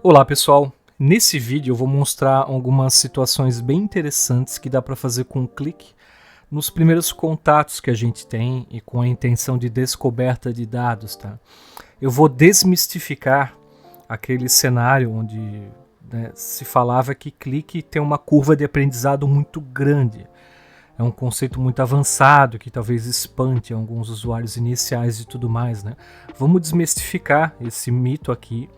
Olá pessoal, nesse vídeo eu vou mostrar algumas situações bem interessantes que dá para fazer com um clique nos primeiros contatos que a gente tem e com a intenção de descoberta de dados, tá? Eu vou desmistificar aquele cenário onde se falava que clique tem uma curva de aprendizado muito grande. É um conceito muito avançado que talvez espante alguns usuários iniciais e tudo mais, né? Vamos desmistificar esse mito aqui.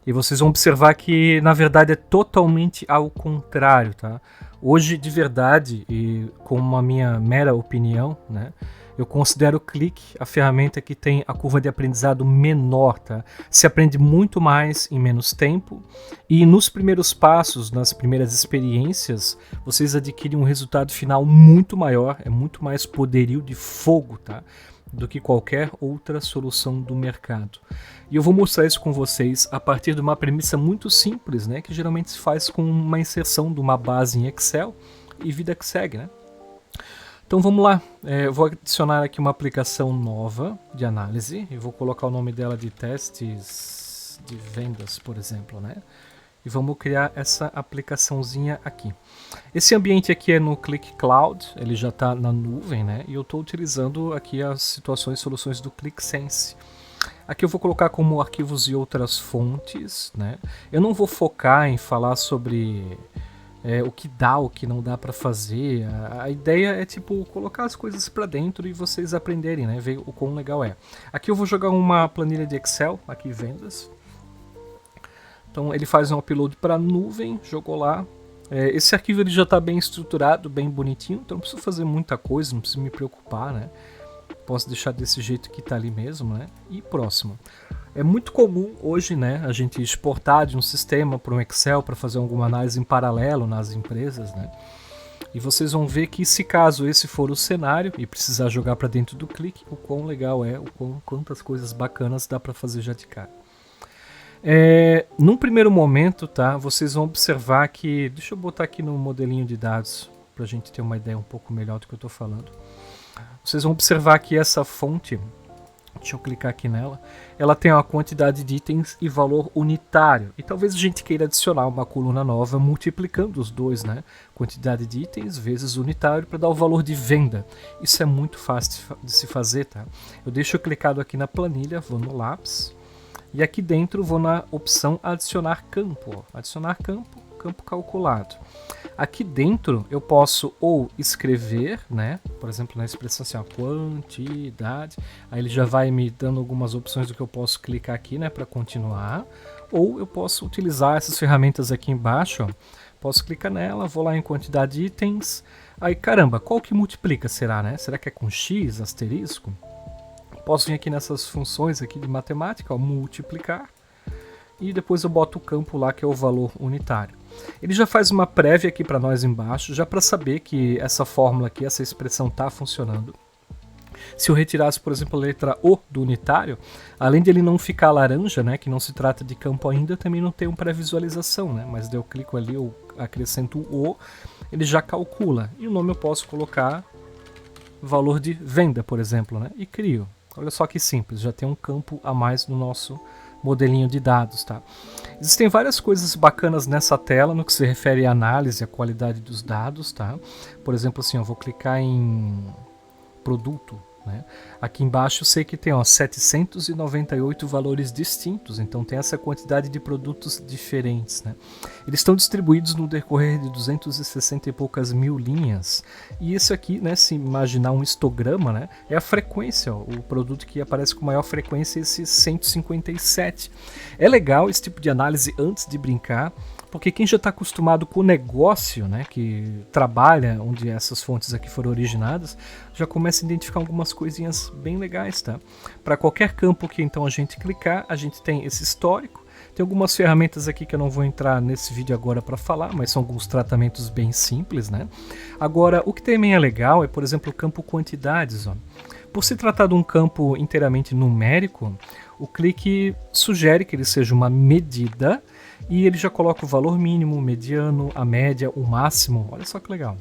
E vocês vão observar que, na verdade, é totalmente ao contrário, tá? Hoje, de verdade, e com uma minha mera opinião, né, eu considero o clique a ferramenta que tem a curva de aprendizado menor, tá? Se aprende muito mais em menos tempo e nos primeiros passos, nas primeiras experiências, vocês adquirem um resultado final muito maior, é muito mais poderio de fogo, tá? Do que qualquer outra solução do mercado. E eu vou mostrar isso com vocês a partir de uma premissa muito simples, né, que geralmente se faz com uma inserção de uma base em Excel e vida que segue, né? Então vamos lá, eu vou adicionar aqui uma aplicação nova de análise e vou colocar o nome dela de testes de vendas, por exemplo, né? E vamos criar essa aplicaçãozinha aqui. Esse ambiente aqui é no Click Cloud, ele já está na nuvem, né? E eu estou utilizando aqui as soluções do ClickSense. Aqui eu vou colocar como arquivos e outras fontes, né? Eu não vou focar em falar sobre o que dá, o que não dá para fazer. A ideia é tipo colocar as coisas para dentro e vocês aprenderem, né? Ver o quão legal é. Aqui eu vou jogar uma planilha de Excel, aqui vendas. Então ele faz um upload para a nuvem, jogou lá. Esse arquivo ele já está bem estruturado, bem bonitinho, então não preciso fazer muita coisa, não preciso me preocupar, né? Posso deixar desse jeito que está ali mesmo, né? E próximo. É muito comum hoje, né, a gente exportar de um sistema para um Excel para fazer alguma análise em paralelo nas empresas, né? E vocês vão ver que se caso esse for o cenário e precisar jogar para dentro do clique, o quão legal é, quantas coisas bacanas dá para fazer já de cara. Num primeiro momento, tá, vocês vão observar que, deixa eu botar aqui no modelinho de dados para a gente ter uma ideia um pouco melhor do que eu estou falando. Vocês vão observar que essa fonte, deixa eu clicar aqui nela, ela tem uma quantidade de itens e valor unitário. E talvez a gente queira adicionar uma coluna nova multiplicando os dois, né? Quantidade de itens vezes unitário para dar o valor de venda. Isso é muito fácil de se fazer, tá? Eu deixo clicado aqui na planilha, vou no lápis. E aqui dentro vou na opção adicionar campo. Ó. Adicionar campo, campo calculado. Aqui dentro eu posso ou escrever, né? Por exemplo, na expressão assim, ó, quantidade. Aí ele já vai me dando algumas opções do que eu posso clicar aqui, né? Para continuar. Ou eu posso utilizar essas ferramentas aqui embaixo. Ó. Posso clicar nela, vou lá em quantidade de itens. Aí, caramba, qual que multiplica será, né? Será que é com X, asterisco? Posso vir aqui nessas funções aqui de matemática, ó, multiplicar, e depois eu boto o campo lá que é o valor unitário. Ele já faz uma prévia aqui para nós embaixo, já para saber que essa fórmula aqui, essa expressão está funcionando. Se eu retirasse, por exemplo, a letra O do unitário, além de ele não ficar laranja, né, que não se trata de campo ainda, também não tem uma pré-visualização, né, mas daí eu clico ali, eu acrescento o O, ele já calcula. E o nome eu posso colocar valor de venda, por exemplo, né, e crio. Olha só que simples, já tem um campo a mais no nosso modelinho de dados, tá? Existem várias coisas bacanas nessa tela no que se refere à análise, à qualidade dos dados, tá? Por exemplo, assim, eu vou clicar em produto, né? Aqui embaixo eu sei que tem 798 valores distintos, então tem essa quantidade de produtos diferentes, né? Eles estão distribuídos no decorrer de 260 e poucas mil linhas, e isso aqui, né, se imaginar um histograma, né, é a frequência, ó, o produto que aparece com maior frequência é esse 157. É legal esse tipo de análise antes de brincar, porque quem já está acostumado com o negócio, né, que trabalha onde essas fontes aqui foram originadas, já começa a identificar algumas coisinhas bem legais, tá? Para qualquer campo que então a gente clicar, a gente tem esse histórico. Tem algumas ferramentas aqui que eu não vou entrar nesse vídeo agora para falar, mas são alguns tratamentos bem simples, né? Agora, o que também é legal é, por exemplo, o campo quantidades, ó. Por se tratar de um campo inteiramente numérico, o clique sugere que ele seja uma medida e ele já coloca o valor mínimo, o mediano, a média, o máximo. Olha só que legal.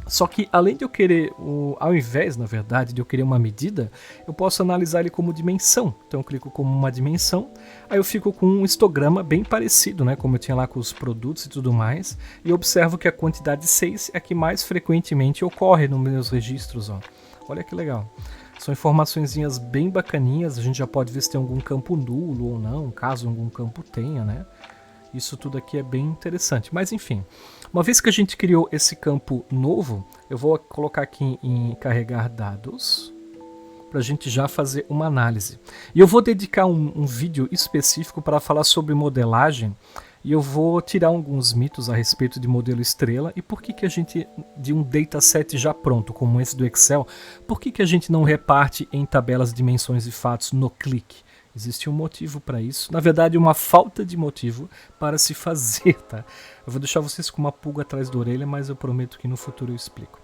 Só que além de eu querer, ao invés, na verdade, de eu querer uma medida, eu posso analisar ele como dimensão. Então eu clico como uma dimensão, aí eu fico com um histograma bem parecido, né, como eu tinha lá com os produtos e tudo mais, e observo que a quantidade 6 é a que mais frequentemente ocorre nos meus registros. Ó. Olha que legal. São informaçõezinhas bem bacaninhas, a gente já pode ver se tem algum campo nulo ou não, caso algum campo tenha, né? Isso tudo aqui é bem interessante, mas enfim. Uma vez que a gente criou esse campo novo, eu vou colocar aqui em carregar dados, para a gente já fazer uma análise. E eu vou dedicar um vídeo específico para falar sobre modelagem, e eu vou tirar alguns mitos a respeito de modelo estrela e por que a gente, de um dataset já pronto, como esse do Excel, por que a gente não reparte em tabelas, dimensões e fatos no clique? Existe um motivo para isso, na verdade uma falta de motivo para se fazer, tá? Eu vou deixar vocês com uma pulga atrás da orelha, mas eu prometo que no futuro eu explico.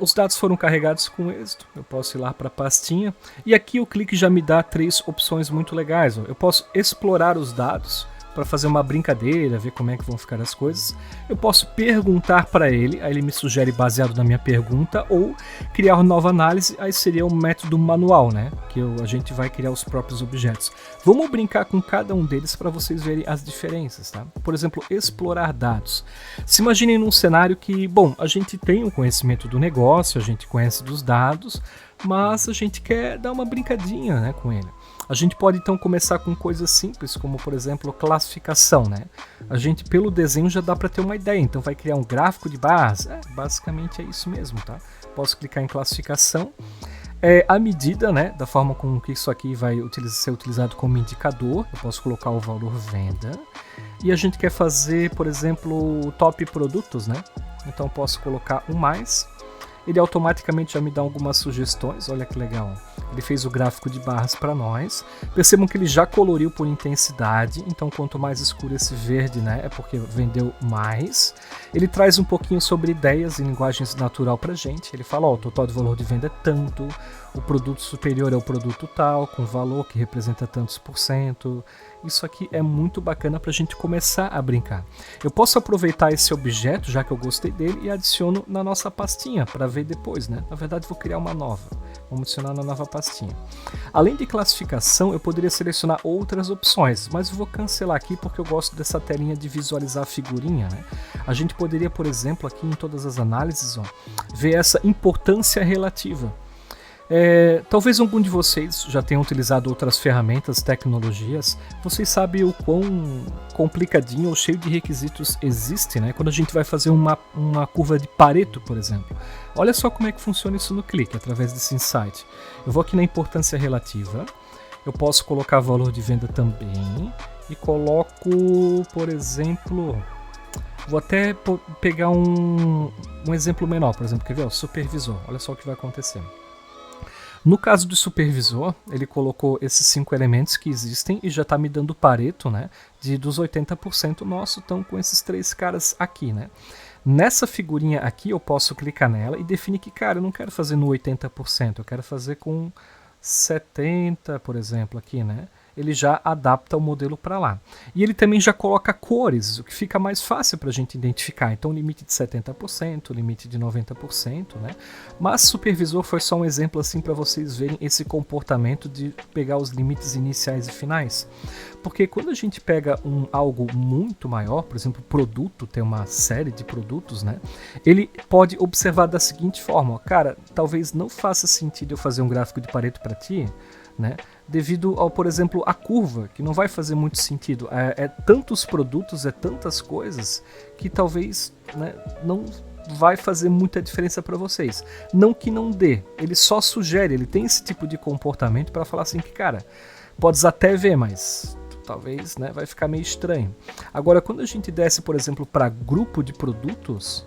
Os dados foram carregados com êxito, eu posso ir lá para a pastinha, e aqui o clique já me dá 3 opções muito legais. Ó. Eu posso explorar os dados, para fazer uma brincadeira, ver como é que vão ficar as coisas. Eu posso perguntar para ele, aí ele me sugere baseado na minha pergunta, ou criar uma nova análise, aí seria um método manual, né? Que a gente vai criar os próprios objetos. Vamos brincar com cada um deles para vocês verem as diferenças, tá? Por exemplo, explorar dados. Se imaginem num cenário que, bom, a gente tem um conhecimento do negócio, a gente conhece dos dados, mas a gente quer dar uma brincadinha, né, com ele. A gente pode então começar com coisas simples, como por exemplo classificação, né? A gente pelo desenho já dá para ter uma ideia, então vai criar um gráfico de barras, basicamente é isso mesmo, tá? Posso clicar em classificação, a medida, né, da forma com que isso aqui vai ser utilizado como indicador, eu posso colocar o valor venda, e a gente quer fazer, por exemplo, top produtos, né? Então posso colocar um mais. Ele automaticamente já me dá algumas sugestões, olha que legal. Ele fez o gráfico de barras para nós. Percebam que ele já coloriu por intensidade, então quanto mais escuro esse verde, né, é porque vendeu mais. Ele traz um pouquinho sobre ideias em linguagens natural pra gente. Ele fala, ó, o total de valor de venda é tanto, o produto superior é o produto tal, com valor que representa tantos %. Isso aqui é muito bacana para a gente começar a brincar. Eu posso aproveitar esse objeto, já que eu gostei dele, e adiciono na nossa pastinha para ver depois, né? Na verdade, vou criar uma nova. Vamos adicionar na nova pastinha. Além de classificação, eu poderia selecionar outras opções, mas eu vou cancelar aqui porque eu gosto dessa telinha de visualizar a figurinha, né? A gente poderia, por exemplo, aqui em todas as análises, ó, ver essa importância relativa. Talvez algum de vocês já tenham utilizado outras ferramentas, tecnologias. Vocês sabem o quão complicadinho ou cheio de requisitos existe, né? Quando a gente vai fazer uma curva de Pareto, por exemplo. Olha só como é que funciona isso no clique, através desse insight. Eu vou aqui na importância relativa. Eu posso colocar valor de venda também. E coloco, por exemplo... Vou até pegar um exemplo menor, por exemplo, quer ver? O supervisor. Olha só o que vai acontecer. No caso do supervisor, ele colocou esses 5 elementos que existem e já está me dando Pareto, né, dos 80% nosso, estão com esses 3 caras aqui, né. Nessa figurinha aqui eu posso clicar nela e definir que, cara, eu não quero fazer no 80%, eu quero fazer com 70%, por exemplo, aqui, né. Ele já adapta o modelo para lá. E ele também já coloca cores, o que fica mais fácil para a gente identificar. Então, limite de 70%, limite de 90%, né? Mas supervisor foi só um exemplo assim para vocês verem esse comportamento de pegar os limites iniciais e finais. Porque quando a gente pega algo muito maior, por exemplo, produto, tem uma série de produtos, né? Ele pode observar da seguinte forma, ó, cara, talvez não faça sentido eu fazer um gráfico de Pareto para ti, né? Devido ao, por exemplo, a curva, que não vai fazer muito sentido. É tantos produtos, é tantas coisas, que talvez, né, não vai fazer muita diferença para vocês. Não que não dê, ele só sugere, ele tem esse tipo de comportamento para falar assim que, cara, podes até ver, mas talvez, né, vai ficar meio estranho. Agora, quando a gente desce, por exemplo, para grupo de produtos,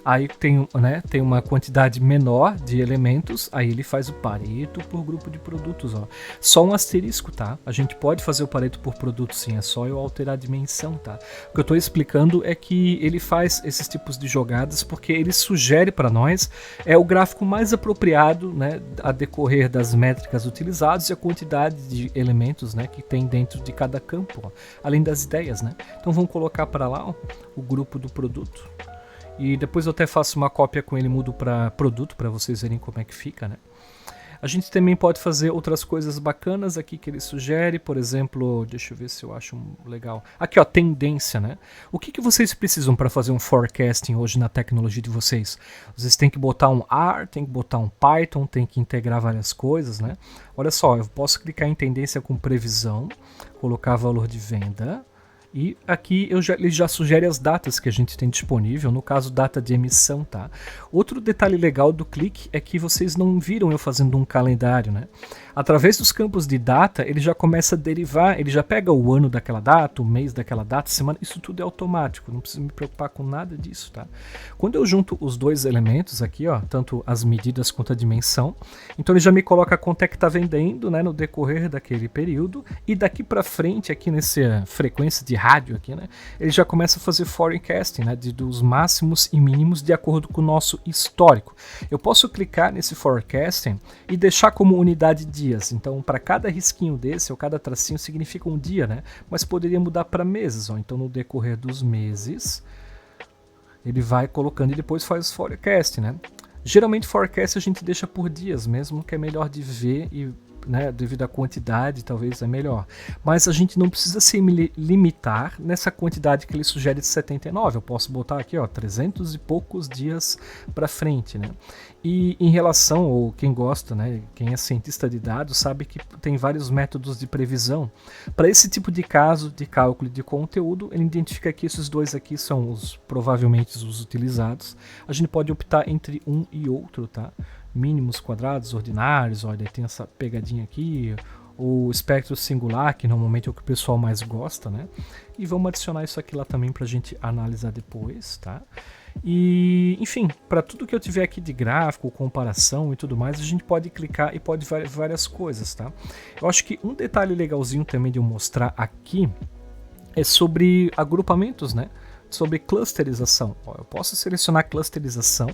aí tem uma quantidade menor de elementos, aí ele faz o Pareto por grupo de produtos. Ó. Só um asterisco, tá? A gente pode fazer o Pareto por produto sim, é só eu alterar a dimensão, tá? O que eu estou explicando é que ele faz esses tipos de jogadas porque ele sugere para nós o gráfico mais apropriado, né, a decorrer das métricas utilizadas e a quantidade de elementos, né, que tem dentro de cada campo, ó, além das ideias, né? Então vamos colocar para lá, ó, o grupo do produto. E depois eu até faço uma cópia com ele, mudo para produto para vocês verem como é que fica, né? A gente também pode fazer outras coisas bacanas aqui que ele sugere, por exemplo, deixa eu ver se eu acho legal. Aqui, ó, tendência, né? O que vocês precisam para fazer um forecasting hoje na tecnologia de vocês? Vocês têm que botar um R, tem que botar um Python, tem que integrar várias coisas, né? Olha só, eu posso clicar em tendência com previsão, colocar valor de venda. E aqui ele já sugere as datas que a gente tem disponível, no caso data de emissão, tá? Outro detalhe legal do Qlik é que vocês não viram eu fazendo um calendário, né? Através dos campos de data, ele já começa a derivar, ele já pega o ano daquela data, o mês daquela data, semana, isso tudo é automático, não preciso me preocupar com nada disso, tá? Quando eu junto os dois elementos aqui, ó, tanto as medidas quanto a dimensão, então ele já me coloca quanto é que tá vendendo, né, no decorrer daquele período, e daqui para frente, aqui nessa frequência de rádio aqui, né, ele já começa a fazer forecasting, né, dos máximos e mínimos de acordo com o nosso histórico. Eu posso clicar nesse forecasting e deixar como unidade dias. Então, para cada risquinho desse, ou cada tracinho, significa um dia, né? Mas poderia mudar para meses. Ó. Então, no decorrer dos meses, ele vai colocando e depois faz forecast, né? Geralmente, forecast a gente deixa por dias mesmo, que é melhor de ver e, né, devido à quantidade, talvez é melhor. Mas a gente não precisa se limitar nessa quantidade que ele sugere de 79. Eu posso botar aqui, ó, 300 e poucos dias para frente, né? E em relação, ou quem gosta, né, quem é cientista de dados, sabe que tem vários métodos de previsão. Para esse tipo de caso de cálculo de conteúdo, ele identifica que esses dois aqui são provavelmente os utilizados. A gente pode optar entre um e outro, tá? Mínimos quadrados ordinários, olha, tem essa pegadinha aqui, o espectro singular, que normalmente é o que o pessoal mais gosta, né? E vamos adicionar isso aqui lá também para a gente analisar depois, tá? E, enfim, para tudo que eu tiver aqui de gráfico, comparação e tudo mais, a gente pode clicar e pode ver várias coisas, tá? Eu acho que um detalhe legalzinho também de eu mostrar aqui é sobre agrupamentos, né? Sobre clusterização. Ó, eu posso selecionar clusterização.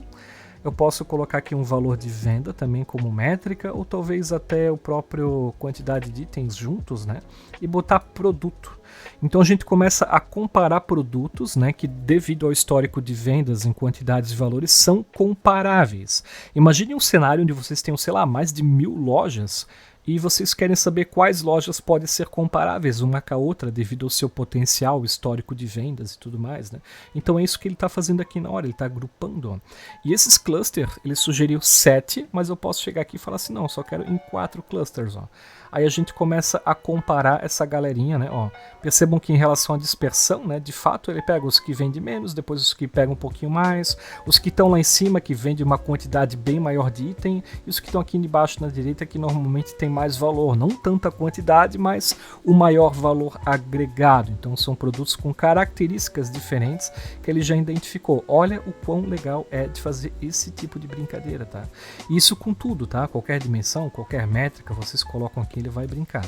Eu posso colocar aqui um valor de venda também como métrica, ou talvez até o próprio quantidade de itens juntos, né? E botar produto. Então a gente começa a comparar produtos, né, que devido ao histórico de vendas em quantidades de valores são comparáveis. Imagine um cenário onde vocês tenham, sei lá, mais de 1000 lojas e vocês querem saber quais lojas podem ser comparáveis uma com a outra devido ao seu potencial histórico de vendas e tudo mais, né? Então é isso que ele está fazendo aqui na hora, ele está agrupando. Ó. E esses clusters, ele sugeriu 7, mas eu posso chegar aqui e falar assim, não, só quero em 4 clusters. Ó. Aí a gente começa a comparar essa galerinha, né? Ó, percebam que em relação à dispersão, né, de fato ele pega os que vendem menos, depois os que pegam um pouquinho mais, os que estão lá em cima que vendem uma quantidade bem maior de item, e os que estão aqui embaixo na direita que normalmente tem mais valor, não tanta quantidade, mas o maior valor agregado. Então são produtos com características diferentes que ele já identificou. Olha o quão legal é de fazer esse tipo de brincadeira, tá? Isso com tudo, tá? Qualquer dimensão, qualquer métrica, vocês colocam aqui, ele vai brincar.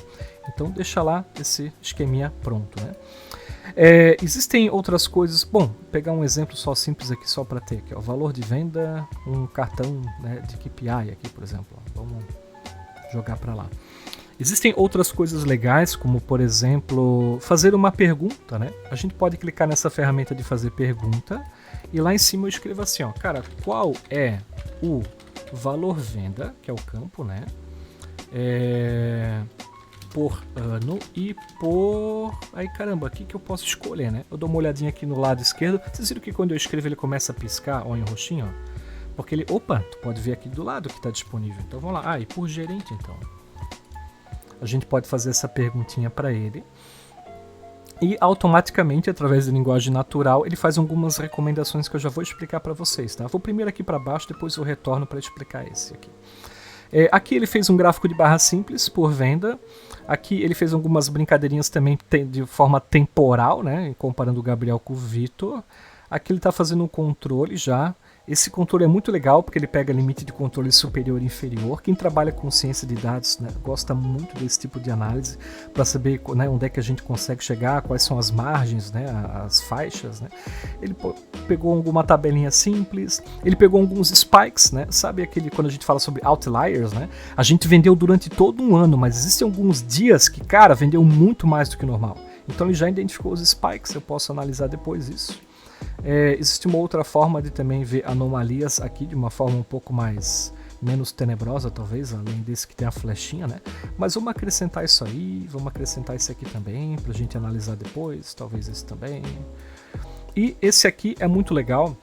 Então deixa lá esse esqueminha pronto, né? Existem outras coisas. Bom, pegar um exemplo só simples aqui só para ter aqui, ó, valor de venda, um cartão, né, de KPI aqui, por exemplo. Ó, vamos jogar para lá. Existem outras coisas legais, como por exemplo fazer uma pergunta, né? A gente pode clicar nessa ferramenta de fazer pergunta e lá em cima eu escrevo assim, ó, cara, qual é o valor venda, que é o campo, né? Por ano e por... Aí caramba, aqui que eu posso escolher, né? Eu dou uma olhadinha aqui no lado esquerdo. Vocês viram que quando eu escrevo ele começa a piscar, ó, em roxinho, ó? Porque ele... Opa, tu pode ver aqui do lado que está disponível. Então vamos lá. Ah, e por gerente então. A gente pode fazer essa perguntinha para ele. E automaticamente, através da linguagem natural, ele faz algumas recomendações que eu já vou explicar para vocês, tá? Vou primeiro aqui para baixo, depois eu retorno para explicar esse aqui. Aqui ele fez um gráfico de barra simples por venda. Aqui ele fez algumas brincadeirinhas também de forma temporal, né? Comparando o Gabriel com o Vitor. Aqui ele está fazendo um controle já. Esse controle é muito legal porque ele pega limite de controle superior e inferior. Quem trabalha com ciência de dados, né, gosta muito desse tipo de análise para saber, né, onde é que a gente consegue chegar, quais são as margens, né, as faixas. Né. Ele pegou alguma tabelinha simples, ele pegou alguns spikes, né, sabe aquele quando a gente fala sobre outliers, né, a gente vendeu durante todo um ano, mas existem alguns dias que, cara, vendeu muito mais do que normal. Então ele já identificou os spikes, eu posso analisar depois isso. Existe uma outra forma de também ver anomalias aqui, de uma forma um pouco menos tenebrosa, talvez, além desse que tem a flechinha, né? Mas vamos acrescentar isso aí, vamos acrescentar esse aqui também, pra gente analisar depois, talvez esse também. E esse aqui é muito legal,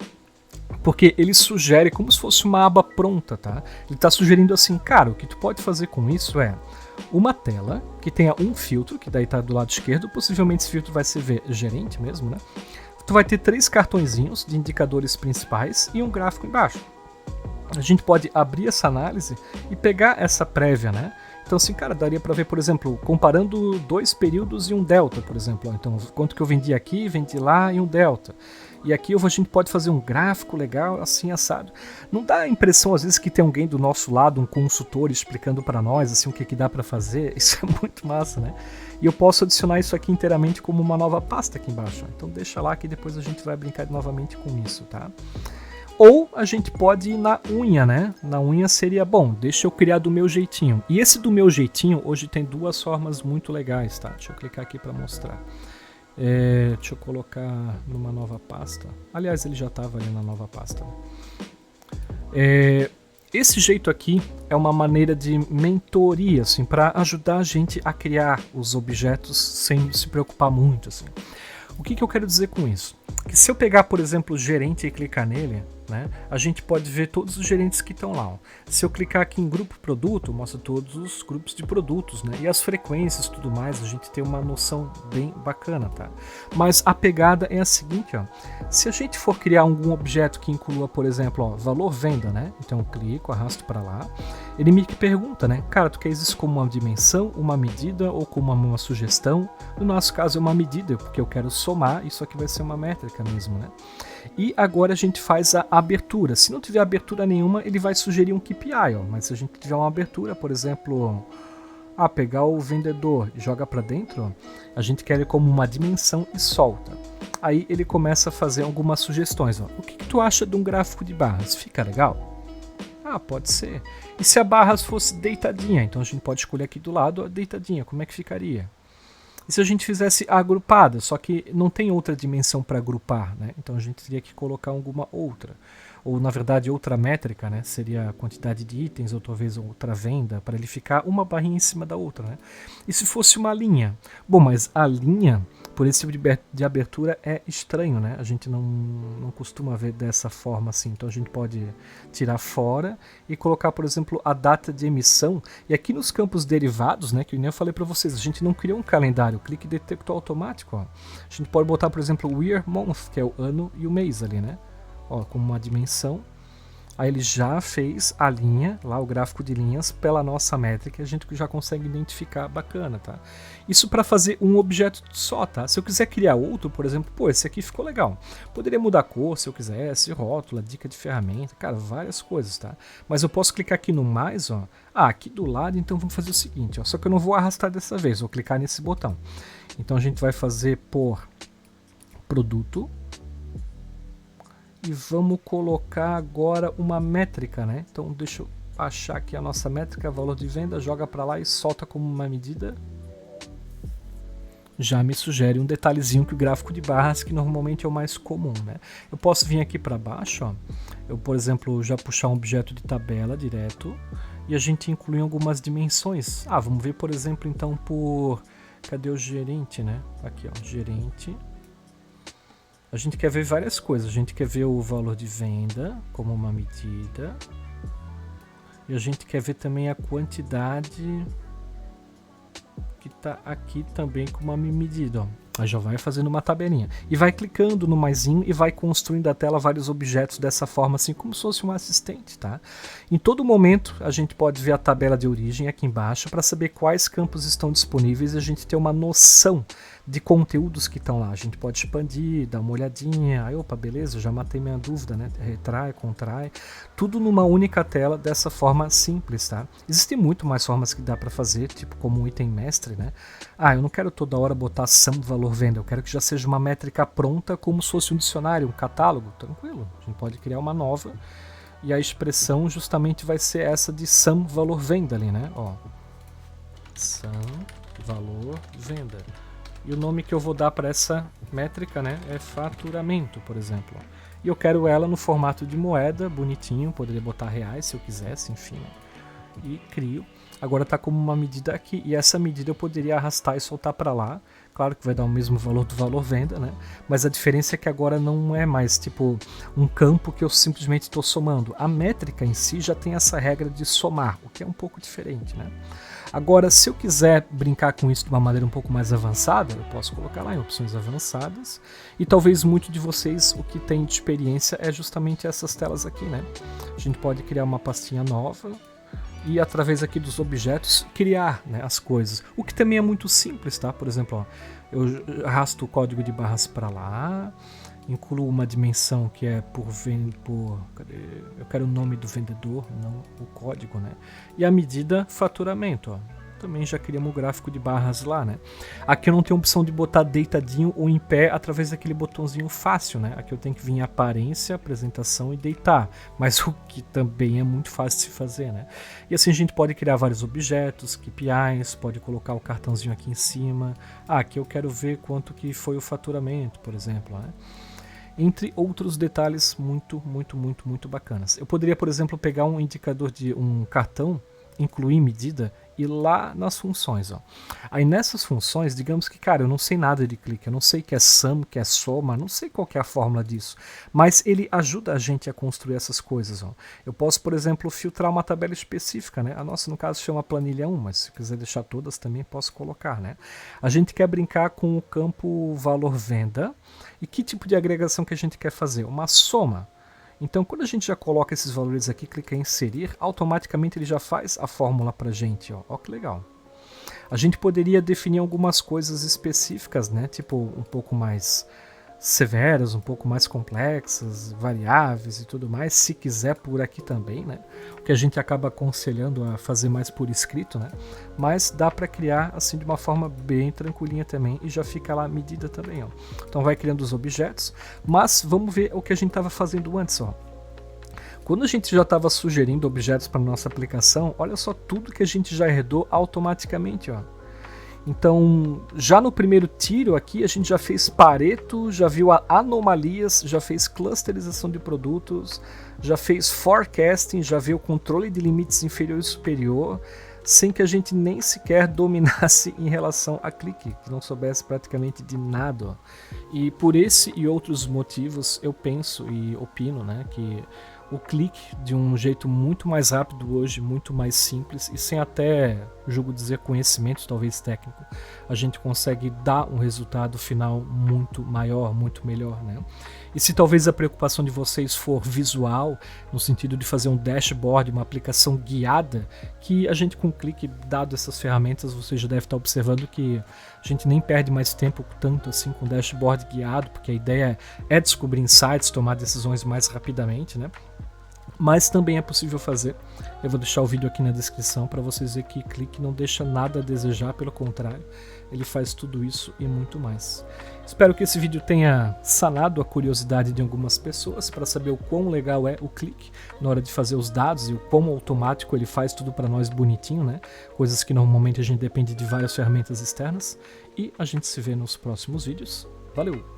porque ele sugere como se fosse uma aba pronta, tá? Ele está sugerindo assim, cara, o que tu pode fazer com isso é uma tela que tenha um filtro, que daí tá do lado esquerdo, possivelmente esse filtro vai ser gerente mesmo, né? Tu vai ter 3 cartõezinhos de indicadores principais e um gráfico embaixo. A gente pode abrir essa análise e pegar essa prévia, né? Então assim, cara, daria para ver, por exemplo, comparando 2 períodos e um delta, por exemplo. Então, quanto que eu vendi aqui, vendi lá e um delta. E aqui a gente pode fazer um gráfico legal, assim, assado. Não dá a impressão, às vezes, que tem alguém do nosso lado, um consultor, explicando para nós, assim, o que dá para fazer? Isso é muito massa, né? E eu posso adicionar isso aqui inteiramente como uma nova pasta aqui embaixo. Então deixa lá que depois a gente vai brincar novamente com isso, tá? Ou a gente pode ir na unha, né? Na unha seria, bom, deixa eu criar do meu jeitinho. E esse do meu jeitinho, hoje tem 2 formas muito legais, tá? Deixa eu clicar aqui para mostrar. Deixa eu colocar numa nova pasta. Aliás, ele já estava ali na nova pasta. Esse jeito aqui é uma maneira de mentoria, assim, para ajudar a gente a criar os objetos sem se preocupar muito, assim. O que eu quero dizer com isso? Que se eu pegar, por exemplo, o gerente e clicar nele, né, a gente pode ver todos os gerentes que estão lá. Ó. Se eu clicar aqui em grupo produto, mostra todos os grupos de produtos, né, e as frequências e tudo mais, a gente tem uma noção bem bacana, tá? Mas a pegada é a seguinte, ó. Se a gente for criar algum objeto que inclua, por exemplo, ó, valor venda, né? Então eu clico, arrasto para lá, ele me pergunta, né? Cara, tu quer isso como uma dimensão, uma medida ou como uma sugestão? No nosso caso é uma medida, porque eu quero somar, isso aqui vai ser uma métrica mesmo, né? E agora a gente faz a abertura. Se não tiver abertura nenhuma, ele vai sugerir um KPI, ó. Mas se a gente tiver uma abertura, por exemplo, pegar o vendedor e joga para dentro, ó, a gente quer ele como uma dimensão e solta. Aí ele começa a fazer algumas sugestões. Ó. O que tu acha de um gráfico de barras? Fica legal? Pode ser. E se a barras fosse deitadinha? Então a gente pode escolher aqui do lado a deitadinha. Como é que ficaria? E se a gente fizesse agrupada, só que não tem outra dimensão para agrupar, né? Então a gente teria que colocar alguma outra. Ou, na verdade, outra métrica, né? Seria a quantidade de itens, ou talvez outra venda, para ele ficar uma barrinha em cima da outra, né? E se fosse uma linha? Bom, mas a linha, por esse tipo de abertura, é estranho, né? A gente não costuma ver dessa forma assim. Então a gente pode tirar fora e colocar, por exemplo, a data de emissão. E aqui nos campos derivados, né? Que nem eu falei para vocês, a gente não criou um calendário. Clique detectou automático, ó. A gente pode botar, por exemplo, o year month, que é o ano e o mês ali, né? Ó, como uma dimensão. Aí ele já fez a linha, lá o gráfico de linhas, pela nossa métrica, a gente já consegue identificar bacana, tá? Isso para fazer um objeto só, tá? Se eu quiser criar outro, por exemplo, pô, esse aqui ficou legal. Poderia mudar a cor se eu quisesse, rótula, dica de ferramenta, cara, várias coisas, tá? Mas eu posso clicar aqui no mais, ó. Aqui do lado, então vamos fazer o seguinte, ó. Só que eu não vou arrastar dessa vez, vou clicar nesse botão. Então a gente vai fazer por produto. E vamos colocar agora uma métrica, né? Então deixa eu achar aqui a nossa métrica, valor de venda, joga para lá e solta como uma medida. Já me sugere um detalhezinho que o gráfico de barras, que normalmente é o mais comum, né? Eu posso vir aqui para baixo, ó. Eu, por exemplo, já puxar um objeto de tabela direto e a gente inclui algumas dimensões. Vamos ver, por exemplo, então por... Cadê o gerente, né? Aqui, ó, gerente. A gente quer ver várias coisas. A gente quer ver o valor de venda como uma medida. E a gente quer ver também a quantidade que está aqui também como uma medida. Ó. Aí já vai fazendo uma tabelinha. E vai clicando no maisinho e vai construindo a tela vários objetos dessa forma, assim como se fosse um assistente, tá? Em todo momento a gente pode ver a tabela de origem aqui embaixo para saber quais campos estão disponíveis e a gente ter uma noção de conteúdos que estão lá. A gente pode expandir, dar uma olhadinha. Aí, opa, beleza, já matei minha dúvida, né? Retrai, contrai. Tudo numa única tela dessa forma simples, tá? Existem muito mais formas que dá para fazer, tipo como um item mestre, né? Eu não quero toda hora botar sum valor venda, eu quero que já seja uma métrica pronta como se fosse um dicionário, um catálogo, tranquilo. A gente pode criar uma nova e a expressão justamente vai ser essa de sum valor venda ali, né? Ó, sum valor venda. E o nome que eu vou dar para essa métrica, né, é faturamento, por exemplo. E eu quero ela no formato de moeda, bonitinho, poderia botar reais se eu quisesse, enfim. Né? E crio. Agora está como uma medida aqui, e essa medida eu poderia arrastar e soltar para lá. Claro que vai dar o mesmo valor do valor venda, né? Mas a diferença é que agora não é mais tipo um campo que eu simplesmente estou somando. A métrica em si já tem essa regra de somar, o que é um pouco diferente, né? Agora, se eu quiser brincar com isso de uma maneira um pouco mais avançada, eu posso colocar lá em opções avançadas. E talvez muito de vocês, o que tem de experiência é justamente essas telas aqui, né? A gente pode criar uma pastinha nova e através aqui dos objetos criar, né, as coisas. O que também é muito simples, tá? Por exemplo, ó, eu arrasto o código de barras para lá, incluo uma dimensão que é cadê? Eu quero o nome do vendedor, não o código, né? E a medida faturamento, ó. Também já criamos o gráfico de barras lá, né? Aqui eu não tenho opção de botar deitadinho ou em pé através daquele botãozinho fácil, né? Aqui eu tenho que vir em aparência, apresentação e deitar, mas o que também é muito fácil de se fazer, né? E assim a gente pode criar vários objetos, KPIs, pode colocar o cartãozinho aqui em cima. Ah, aqui eu quero ver quanto que foi o faturamento, por exemplo, né? Entre outros detalhes muito bacanas. Eu poderia, por exemplo, pegar um indicador de um cartão, incluir medida e lá nas funções, ó. Aí nessas funções, digamos que, cara, eu não sei nada de clique, eu não sei o que é sum, o que é soma, não sei qual que é a fórmula disso, mas ele ajuda a gente a construir essas coisas, ó. Eu posso, por exemplo, filtrar uma tabela específica, né? A nossa, no caso, chama planilha 1, mas se quiser deixar todas também posso colocar, né? A gente quer brincar com o campo valor venda e que tipo de agregação que a gente quer fazer? Uma soma. Então, quando a gente já coloca esses valores aqui, clica em inserir, automaticamente ele já faz a fórmula para a gente. Ó que legal. A gente poderia definir algumas coisas específicas, né? Tipo, um pouco mais severas, um pouco mais complexas, variáveis e tudo mais, se quiser por aqui também, né? O que a gente acaba aconselhando a fazer mais por escrito, né? Mas dá para criar assim de uma forma bem tranquilinha também e já fica lá a medida também, ó. Então vai criando os objetos, mas vamos ver o que a gente estava fazendo antes, ó. Quando a gente já estava sugerindo objetos para nossa aplicação, olha só tudo que a gente já herdou automaticamente, ó. Então, já no primeiro tiro aqui, a gente já fez Pareto, já viu anomalias, já fez clusterização de produtos, já fez forecasting, já viu controle de limites inferior e superior, sem que a gente nem sequer dominasse em relação a clique, que não soubesse praticamente de nada. Ó. E por esse e outros motivos, eu penso e opino, né, que o clique de um jeito muito mais rápido hoje, muito mais simples e sem até, julgo dizer, conhecimento talvez técnico, a gente consegue dar um resultado final muito maior, muito melhor, né? E se talvez a preocupação de vocês for visual, no sentido de fazer um dashboard, uma aplicação guiada, que a gente com clique, dado essas ferramentas, você já deve estar observando que a gente nem perde mais tempo tanto assim com dashboard guiado, porque a ideia é descobrir insights, tomar decisões mais rapidamente, né? Mas também é possível fazer. Eu vou deixar o vídeo aqui na descrição para vocês verem que clique não deixa nada a desejar, pelo contrário, ele faz tudo isso e muito mais. Espero que esse vídeo tenha sanado a curiosidade de algumas pessoas para saber o quão legal é o clique na hora de fazer os dados e o quão automático ele faz tudo para nós bonitinho, né? Coisas que normalmente a gente depende de várias ferramentas externas. E a gente se vê nos próximos vídeos. Valeu!